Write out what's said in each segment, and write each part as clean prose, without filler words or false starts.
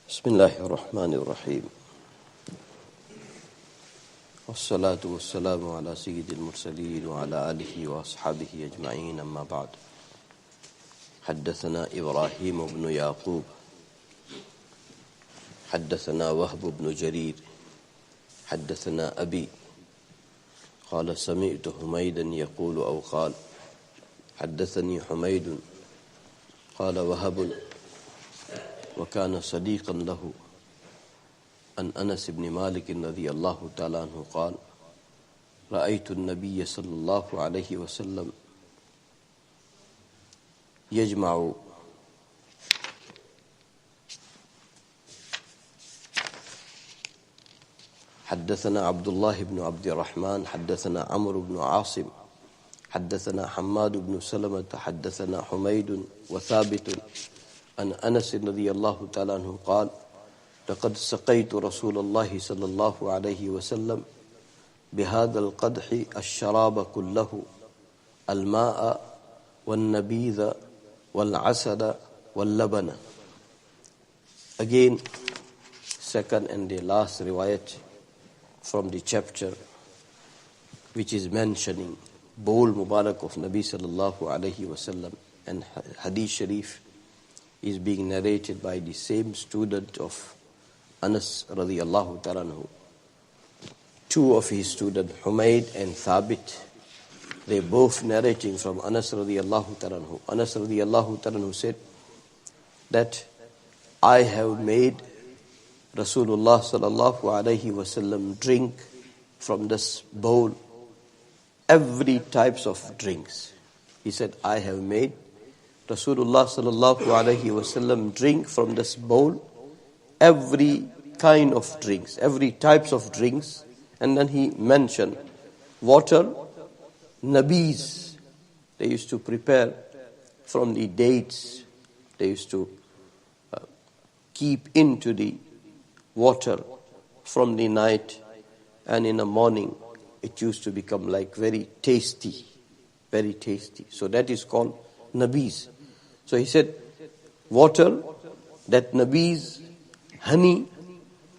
بسم الله الرحمن الرحيم والصلاة والسلام على سيد المرسلين وعلى آله وأصحابه أجمعين أما بعد حدثنا إبراهيم بن يعقوب حدثنا وهب بن جرير حدثنا أبي قال سمعت حميدا يقول أو قال حدثني حميد قال وهب وكان صديقا له عن أنس بن مالك رضي الله تعالى عنه قال رأيت النبي صلى الله عليه وسلم يجمع حدثنا عبد الله بن عبد الرحمن حدثنا عمرو بن عاصم حدثنا حماد بن سلمة حدثنا حميد وثابت عن أنس رضي الله تعالى عنه قال لقد سقيت رسول الله صلى الله عليه وسلم بهذا القدح الشراب كله الماء والنبيذ والعسل واللبن. Again, second and the last riwayat from the chapter which is mentioning bowl Mubarak of Nabi sallallahu alayhi wasallam, and Hadith Sharif is being narrated by the same student of Anas radiyallahu ta'ala anhu. Two of his students, Humayd and Thabit, they both narrating from Anas radiyallahu ta'ala anhu. Anas radiyallahu ta'ala anhu said that I have made Rasulullah sallallahu alayhi wasallam drink from this bowl every types of drinks. He said, I have made Rasulullah sallallahu alayhi wasallam drink from this bowl every kind of drinks, every types of drinks. And then he mentioned water, nabis, they used to prepare from the dates, they used to keep into the water from the night, and in the morning it used to become like very tasty, very tasty. So that is called nabis. So he said water, that nabis, honey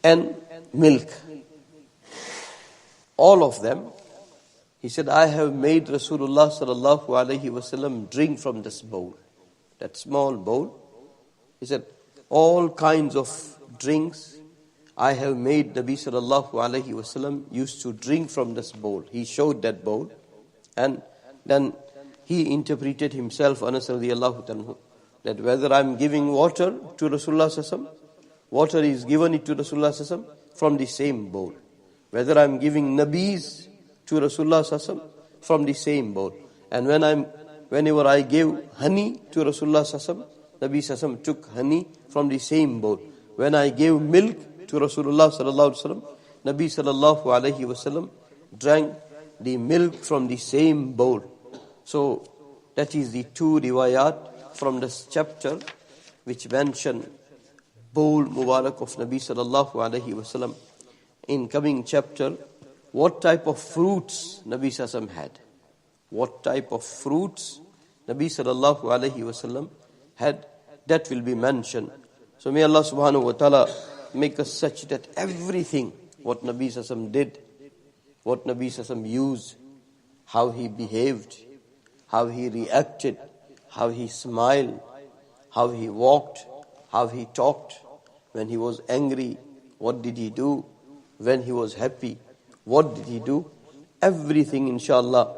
and milk, all of them. He said, I have made Rasulullah sallallahu alayhi wasallam drink from this bowl, that small bowl. He said, all kinds of drinks I have made Nabi sallallahu alayhi wasallam used to drink from this bowl. He showed that bowl, and then he interpreted himself, Anas radiyallahu anhu, that whether I'm giving water to Rasulullah sallallahu, water is given it to Rasulullah sallallahu from the same bowl. Whether I'm giving nabis to Rasulullah sallallahu from the same bowl. And whenever I gave honey to Rasulullah sallallahu, Nabi sallallahu took honey from the same bowl. When I gave milk to Rasulullah sallallahu alaihi wasallam, Nabi sallallahu alaihi wasallam drank the milk from the same bowl. So that is the two riwayat from this chapter which mention bowl Mubarak of Nabi sallallahu alaihi wasallam. In coming chapter, what type of fruits Nabi sallallahu had, what type of fruits Nabi sallallahu alaihi wasallam had, that will be mentioned. So may Allah subhanahu wa ta'ala make us such that everything what Nabi sallallahu did, what Nabi sallallahu used, how he behaved, how he reacted, how he smiled, how he walked, how he talked. When he was angry, what did he do? When he was happy, what did he do? Everything, inshallah,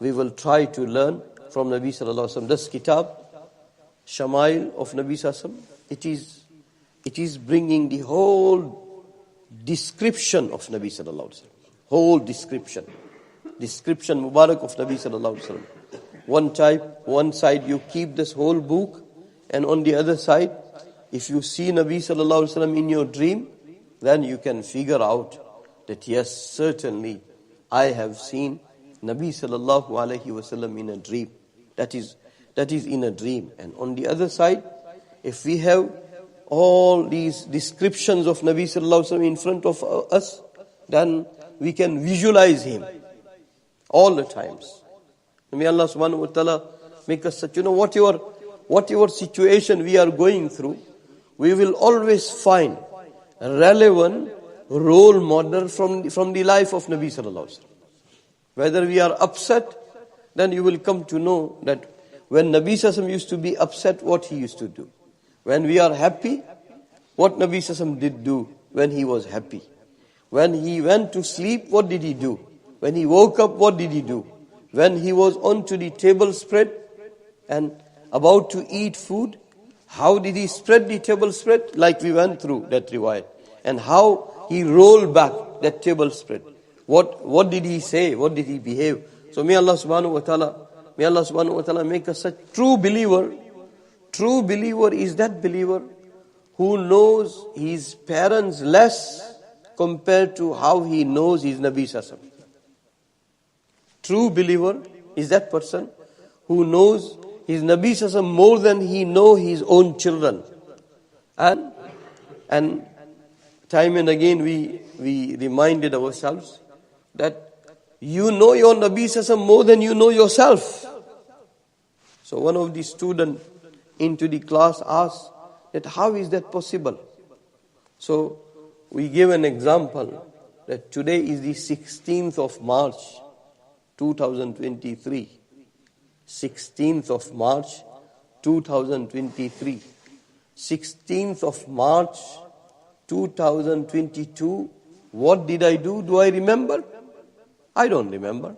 we will try to learn from Nabi sallallahu alaihi wasallam. This kitab, Shama'il of Nabi sallallahu alaihi wasallam, it is bringing the whole description of Nabi sallallahu alaihi wasallam. Whole description Mubarak of Nabi sallallahu alaihi wasallam. One side you keep this whole book, and on the other side, if you see Nabi sallallahu alaihi wasallam in your dream, then you can figure out that yes, certainly I have seen Nabi sallallahu alaihi wasallam in a dream. That is in a dream. And on the other side, if we have all these descriptions of Nabi sallallahu alaihi wasallam in front of us, then we can visualize him all the times. May Allah subhanahu wa ta'ala make us such, whatever situation we are going through, we will always find a relevant role model from the life of Nabi sallallahu alaihi wasallam. Whether we are upset, then you will come to know that when Nabi sallallahu alaihi wasallam used to be upset, what he used to do. When we are happy, what Nabi sallallahu alaihi wasallam did do when he was happy. When he went to sleep, what did he do? When he woke up, what did he do? When he was onto the table spread and about to eat food, how did he spread the table spread? Like we went through that riwayat. And how he rolled back that table spread. What did he say? What did he behave? So may Allah subhanahu wa ta'ala make us such true believer. True believer is that believer who knows his parents less compared to how he knows his Nabi sallallahu alaihi wasallam. True believer is that person who knows his Nabi sallallahu alaihi wasallam more than he knows his own children. And time and again we reminded ourselves that you know your Nabi sallallahu alaihi wasallam more than you know yourself. So one of the students into the class asked that how is that possible? So we gave an example that today is the 16th of March 2023. 16th of March 2023. 16th of March 2022. What did I do? Do I remember? I don't remember.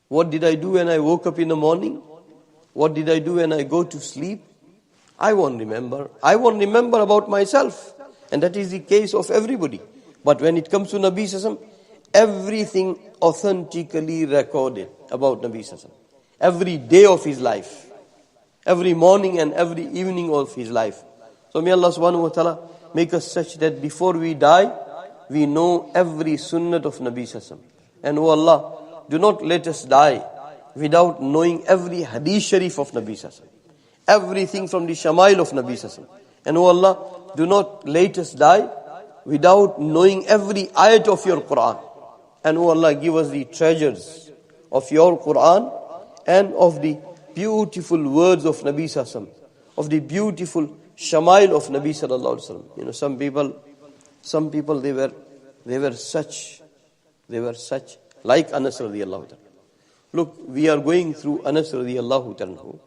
What did I do when I woke up in the morning? What did I do when I go to sleep? I won't remember. I won't remember about myself. And that is the case of everybody. But when it comes to Nabi sallallahu alaihi wasallam, everything authentically recorded about Nabi sallallahu alaihi wasallam. Every day of his life. Every morning and every evening of his life. So may Allah subhanahu wa ta'ala make us such that before we die, we know every sunnah of Nabi sallallahu alaihi wasallam. And oh Allah, do not let us die without knowing every hadith sharif of Nabi sallallahu alaihi wasallam. Everything from the Shama'il of Nabi sallallahu alaihi wasallam. And oh Allah, do not let us die without knowing every ayat of your Quran. And oh Allah, give us the treasures of your Quran and of the beautiful words of Nabi sallallahu alaihi wasallam, of the beautiful Shama'il of Nabi sallallahu alaihi wasallam. You know, some people they were such like Anas radiyallahu ta'ala. Look, we are going through Anas radiyallahu ta'ala.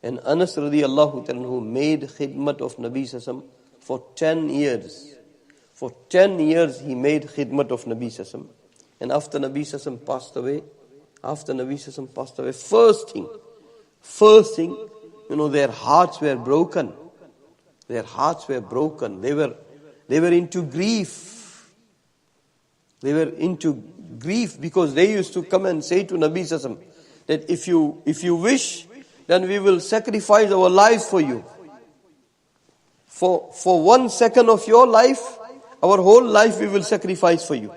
And Anas radiyallahu ta'ala made khidmat of Nabi sallallahu alaihi wasallam for 10 years. For 10 years he made khidmat of Nabi sallallahu alaihi wasallam. And after Nabi sallallahu alaihi wasallam passed away, first thing, you know, their hearts were broken. Their hearts were broken. They were into grief. They were into grief because they used to come and say to Nabi sallallahu alaihi wasallam that if you wish, then we will sacrifice our life for you. For 1 second of your life, our whole life we will sacrifice for you.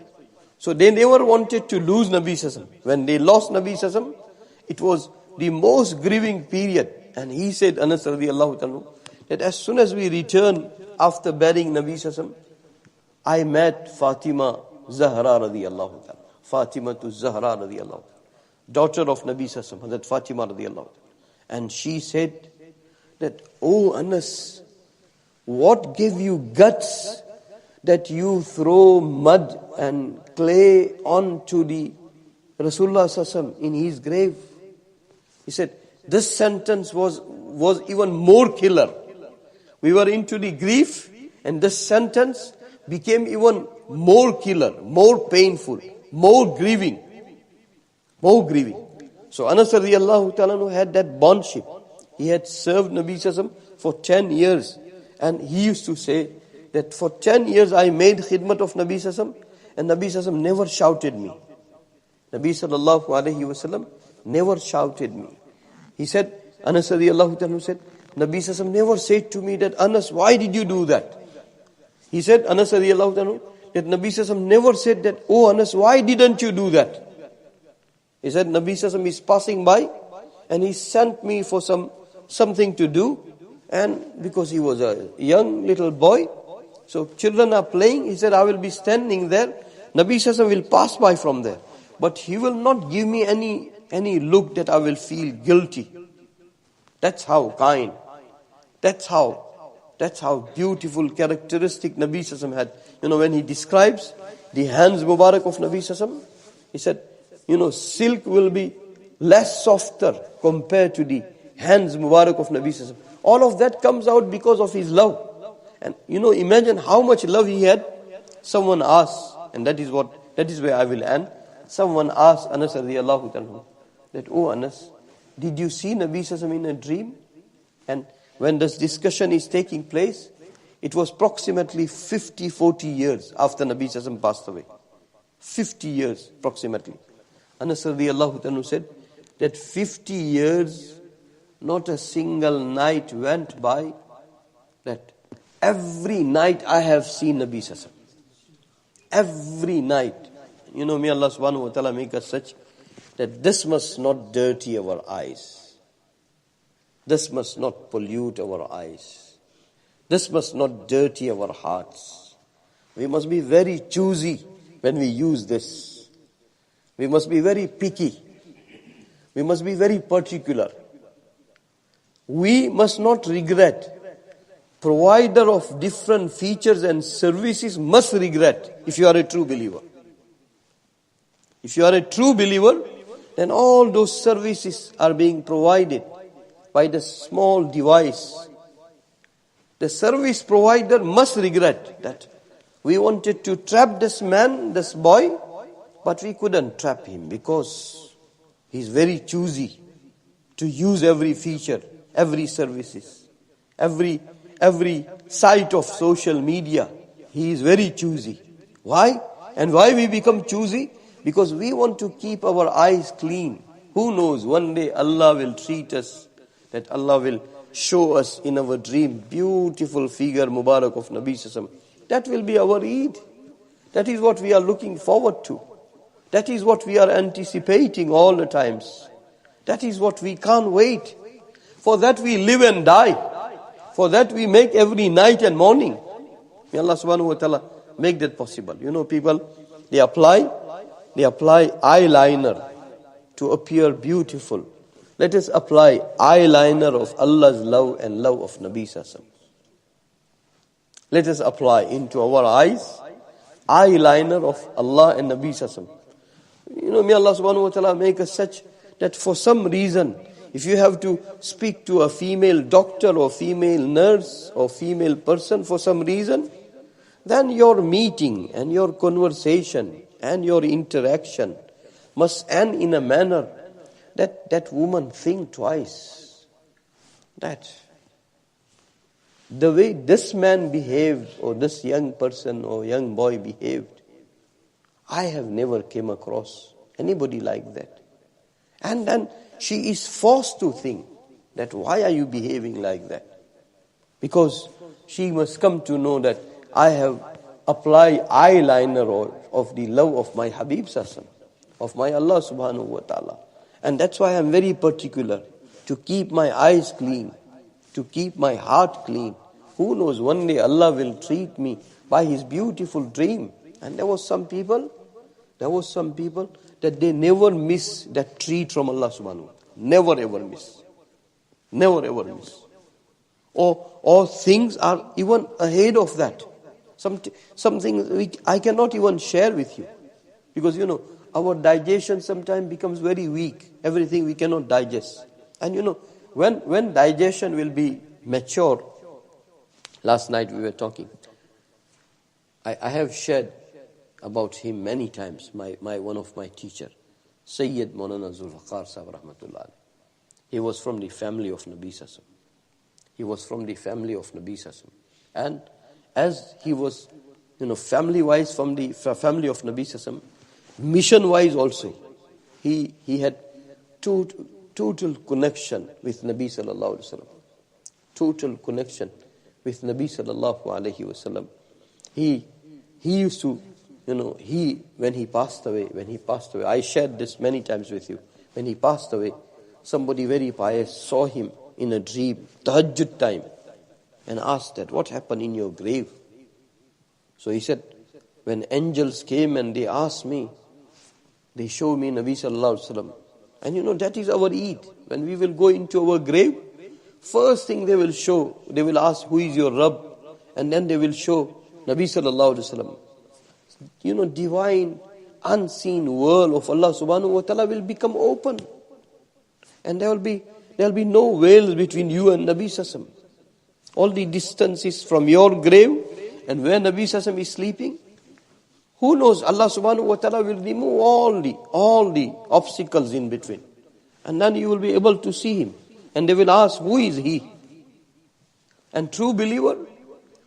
So they never wanted to lose Nabi sallallahu alaihi wasallam. When they lost Nabi sallallahu alaihi wasallam, it was the most grieving period. And he said, Anas radiyallahu ta'ala, that as soon as we returned after burying Nabi sallallahu alaihi wasallam, I met Fatima Zahra radiyallahu ta'ala. Fatima to Zahra radiyallahu ta'ala. Daughter of Nabi sallallahu alaihi wasallam, that Fatima radiyallahu ta'ala. And she said that, oh Anas, what gave you guts that you throw mud and clay onto the Rasulullah sallallahu alaihi wasallam in his grave? He said, this sentence was even more killer. We were into the grief and this sentence became even more killer, more painful, more grieving. So Anas radiyallahu ta'ala had that bondship. He had served Nabi sallallahu alaihi wasallam for 10 years. And he used to say that for 10 years I made khidmat of Nabi sallallahu alaihi wasallam and Nabi sallallahu alaihi wasallam never shouted me. Nabi sallallahu alaihi wasallam never shouted me. He said, Anas radiyallahu ta'ala said, Nabi sallallahu alaihi wasallam never said to me that, Anas, why did you do that? He said, Anas radiyallahu ta'ala, that Nabi sallallahu alaihi wasallam never said that, oh Anas, why didn't you do that? He said, Nabi sallallahu alaihi wasallam is passing by and he sent me for something to do. And because he was a young little boy, so children are playing, he said, I will be standing there. Nabi sallallahu alaihi wasallam will pass by from there. But he will not give me any look that I will feel guilty. That's how kind. That's how beautiful characteristic Nabi Sallallahu had. When he describes the hands Mubarak of Nabi Sallallahu, he said, silk will be less softer compared to the hands Mubarak of Nabi Sallallahu. All of that comes out because of his love. And imagine how much love he had. Someone asked, and that is where I will end. Someone asked Anas radiyallahu anhu that, "Oh Anas, did you see Nabi Sallallahu in a dream?" And when this discussion is taking place, it was approximately 40 years after Nabi Sallallahu passed away. 50 years approximately. Anas radiyallahu anhu said that 50 years, not a single night went by that every night I have seen Nabi Sallallahu. Every night. May Allah subhanahu wa ta'ala make us such that this must not dirty our eyes. This must not pollute our eyes. This must not dirty our hearts. We must be very choosy when we use this. We must be very picky. We must be very particular. We must not regret. Provider of different features and services must regret if you are a true believer. If you are a true believer, then all those services are being provided by the small device. The service provider must regret that we wanted to trap this man, this boy, but we couldn't trap him because he's very choosy to use every feature, every services, every site of social media. He is very choosy. Why? And why we become choosy? Because we want to keep our eyes clean. Who knows, one day Allah will treat us, that Allah will show us in our dream beautiful figure Mubarak of Nabi Sallallahu. That will be our Eid. That is what we are looking forward to. That is what we are anticipating all the times. That is what we can't wait. For that we live and die. For that we make every night and morning. May Allah subhanahu wa ta'ala make that possible. People, they apply eyeliner to appear beautiful. Let us apply eyeliner of Allah's love and love of Nabi Sallallahu. Let us apply into our eyes eyeliner of Allah and Nabi Sallallahu. May Allah subhanahu wa ta'ala make us such that for some reason, if you have to speak to a female doctor or female nurse or female person for some reason, then your meeting and your conversation and your interaction must end in a manner that woman think twice. That the way this man behaved or this young person or young boy behaved, I have never came across anybody like that. And then she is forced to think that why are you behaving like that? Because she must come to know that I have applied eyeliner of the love of my Habib Sallallahu, of my Allah subhanahu wa ta'ala. And that's why I'm very particular to keep my eyes clean, to keep my heart clean. Who knows, one day Allah will treat me by His beautiful dream. And there was some people that they never miss that treat from Allah subhanahu wa ta'ala. Never ever miss. Never ever miss. Or things are even ahead of that. Something I cannot even share with you. Because our digestion sometimes becomes very weak. Everything we cannot digest. And when digestion will be mature, last night we were talking. I have shared about him many times, one of my teacher, Sayyid Maulana Zulfaqar Sahib Rahmatullah. He was from the family of Nabi Sallallahu. He was from the family of Nabi Sallallahu. And as he was, family-wise from the family of Nabi Sallallahu, mission-wise also, he had total connection with Nabi Sallallahu Alaihi Wasallam. Total connection with Nabi Sallallahu Alaihi Wasallam. He used to, when he passed away, I shared this many times with you. When he passed away, somebody very pious saw him in a dream, tahajjud time, and asked that, what happened in your grave? So he said, when angels came and they asked me, they showed me Nabi Sallallahu Alaihi Wasallam. And that is our Eid. When we will go into our grave, first thing they will ask, who is your Rabb? And then they will show Nabi sallallahu alaihi wasallam. Divine, unseen world of Allah subhanahu wa ta'ala will become open. And there will be no veils between you and Nabi sallallahu alaihi wasallam. All the distances from your grave and where Nabi sallallahu alaihi wasallam is sleeping, who knows? Allah subhanahu wa ta'ala will remove all the obstacles in between. And then you will be able to see him. And they will ask, who is he? And true believer,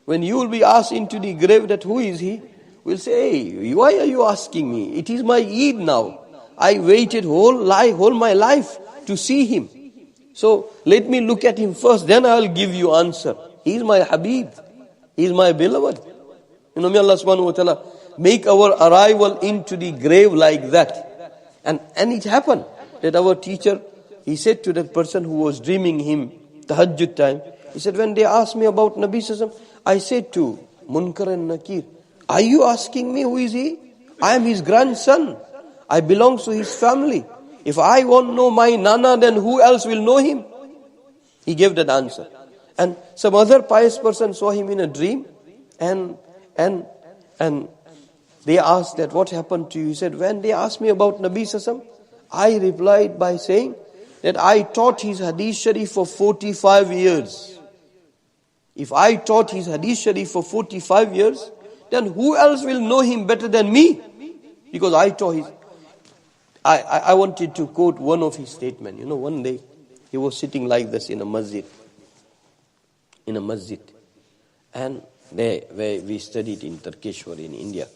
when you will be asked into the grave that who is he, will say, hey, why are you asking me? It is my Eid now. I waited whole my life to see him. So let me look at him first, then I will give you answer. He is my Habib. He is my beloved. May Allah subhanahu wa ta'ala make our arrival into the grave like that. And it happened that our teacher, he said to that person who was dreaming him, tahajjud time, he said, when they asked me about Nabi sallallahu alaihi wasallam, I said to Munkar and Nakir, are you asking me who is he? I am his grandson. I belong to his family. If I won't know my Nana, then who else will know him? He gave that answer. And some other pious person saw him in a dream, and they asked that, what happened to you? He said, when they asked me about Nabi sallallahu alaihi wasallam, I replied by saying that I taught his hadith sharif for 45 years. If I taught his hadith sharif for 45 years, then who else will know him better than me? Because I taught his... I wanted to quote one of his statements. One day he was sitting like this in a masjid. And where we studied in Turkeshwar in India.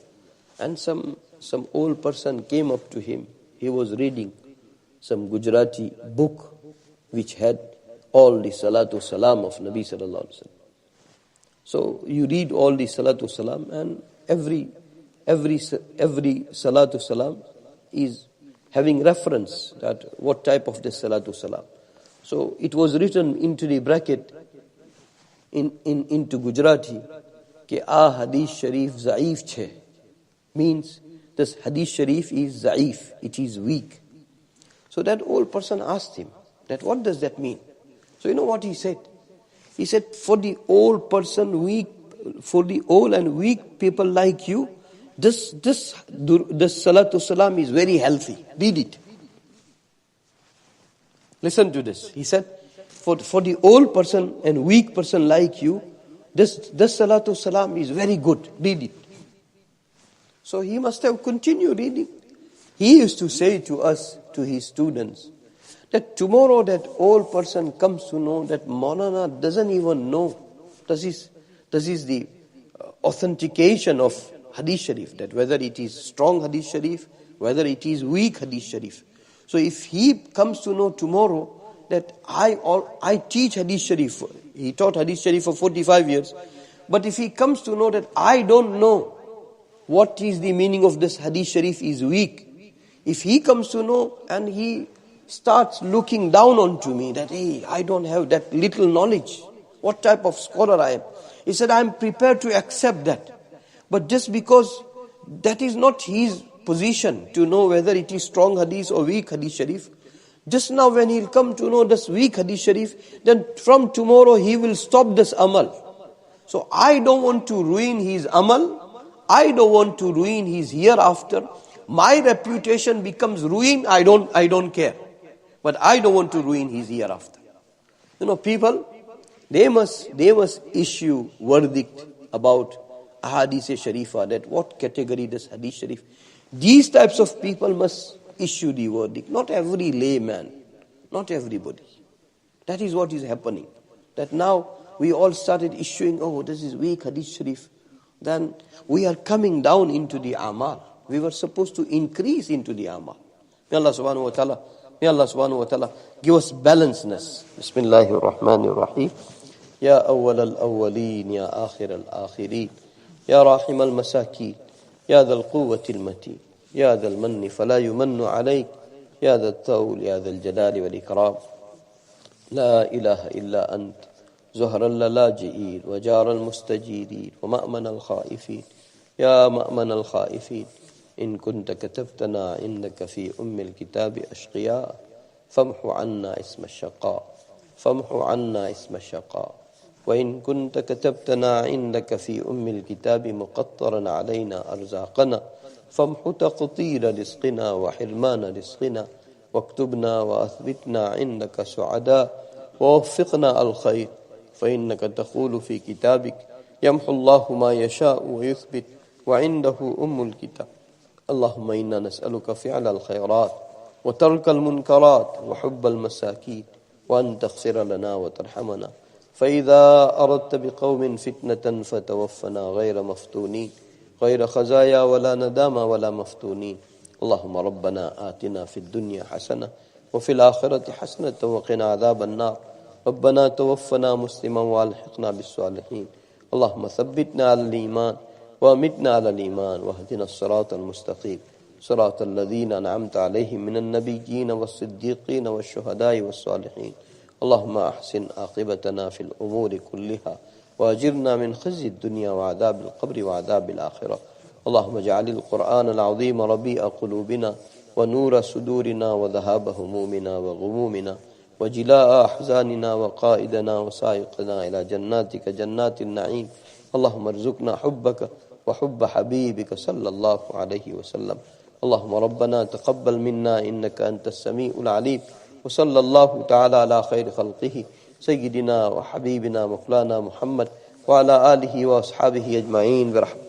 And some old person came up to him. He was reading some Gujarati book which had all the salatu salam of Nabi sallallahu alaihi wasallam. So you read all the salatu salam, and every salatu salam is having reference that what type of the salatu salam. So it was written into the bracket into Gujarati ke hadith sharif za'if che, means this hadith sharif is za'if, it is weak. So that old person asked him that what does that mean? So you know what he said? He said, for the old and weak people like you, this salatu salam is very healthy. Read it. Listen to this. He said, for the old person and weak person like you, this salatu salam is very good. Read it. So he must have continued reading. He used to say to us, to his students, that tomorrow that old person comes to know that Maulana doesn't even know. This is the authentication of Hadith Sharif, that whether it is strong Hadith Sharif, whether it is weak Hadith Sharif. So if he comes to know tomorrow that I teach Hadith Sharif, he taught Hadith Sharif for 45 years, but if he comes to know that I don't know what is the meaning of this Hadith Sharif is weak, if he comes to know and he starts looking down onto me that, hey, I don't have that little knowledge, what type of scholar I am, he said, I am prepared to accept that. But just because that is not his position to know whether it is strong hadith or weak hadith sharif, just now when he'll come to know this weak hadith sharif, then from tomorrow he will stop this amal. So I don't want to ruin his amal, I don't want to ruin his hereafter. My reputation becomes ruined, I don't care. But I don't want to ruin his hereafter. People, they must issue verdict about Hadith Sharifa, that what category does Hadith Sharif. These types of people must issue the verdict. Not every layman, not everybody. That is what is happening. That now we all started issuing, this is weak Hadith Sharif. Then we are coming down into the amal. We were supposed to increase into the amal. May Allah subhanahu wa ta'ala give us balanceness. Bismillahir Rahmanir Rahim. Ya awwal al-awwaleen, ya akhir al-akhirin, ya rahim al-masakin, ya dhal quwwati al-mateen, ya dhal manni fala yumannu alayk, ya dhal tawl, ya dhal jalali wal ikram. La ilaha illa ant, zuhar al-laji'in, wa jar al-mustajirin, wa ma'man al-khaifin, ya ma'man al-khaifin. إن كنت كتبتنا عندك في أم الكتاب أشقياء فامحو عنا اسم الشقاء فامحو عنا اسم الشقاء وإن كنت كتبتنا عندك في الكتاب مقطرا علينا أرزاقنا فامحو تقطير رزقنا وحرمان رزقنا واكتبنا وأثبتنا عندك سعداء ووفقنا الخير فإنك تقول في كتابك يمحو الله ما يشاء ويثبت وعنده الكتاب اللهم إنا نسألك فعل الخيرات وترك المنكرات وحب المساكين وأن تغفر لنا وترحمنا فإذا أردت بقوم فتنة فتوفنا غير مفتونين غير خزايا ولا ندامة ولا مفتونين اللهم ربنا آتنا في الدنيا حسنة وفي الآخرة حسنة وقنا عذاب النار ربنا توفنا مسلما والحقنا بالصالحين اللهم ثبتنا على الإيمان وأمتنا على الإيمان واهدنا الصراط المستقيم صراط الذين أنعمت عليهم من النبيين والصديقين والشهداء والصالحين اللهم أحسن عاقبتنا في الأمور كلها وأجرنا من خزي الدنيا وعذاب القبر وعذاب الآخرة اللهم اجعل القرآن العظيم ربيع قلوبنا ونور صدورنا وذهاب همومنا وغمومنا وجلاء أحزاننا وقائدنا وسائقنا إلى جناتك جنات النعيم اللهم ارزقنا حبك وحب حبيبك صلى الله عليه وسلم اللهم ربنا تقبل منا إنك أنت السميع العليم وصلى الله تعالى على خير خلقه سيدنا وحبيبنا مولانا محمد وعلى آله وأصحابه أجمعين برحمته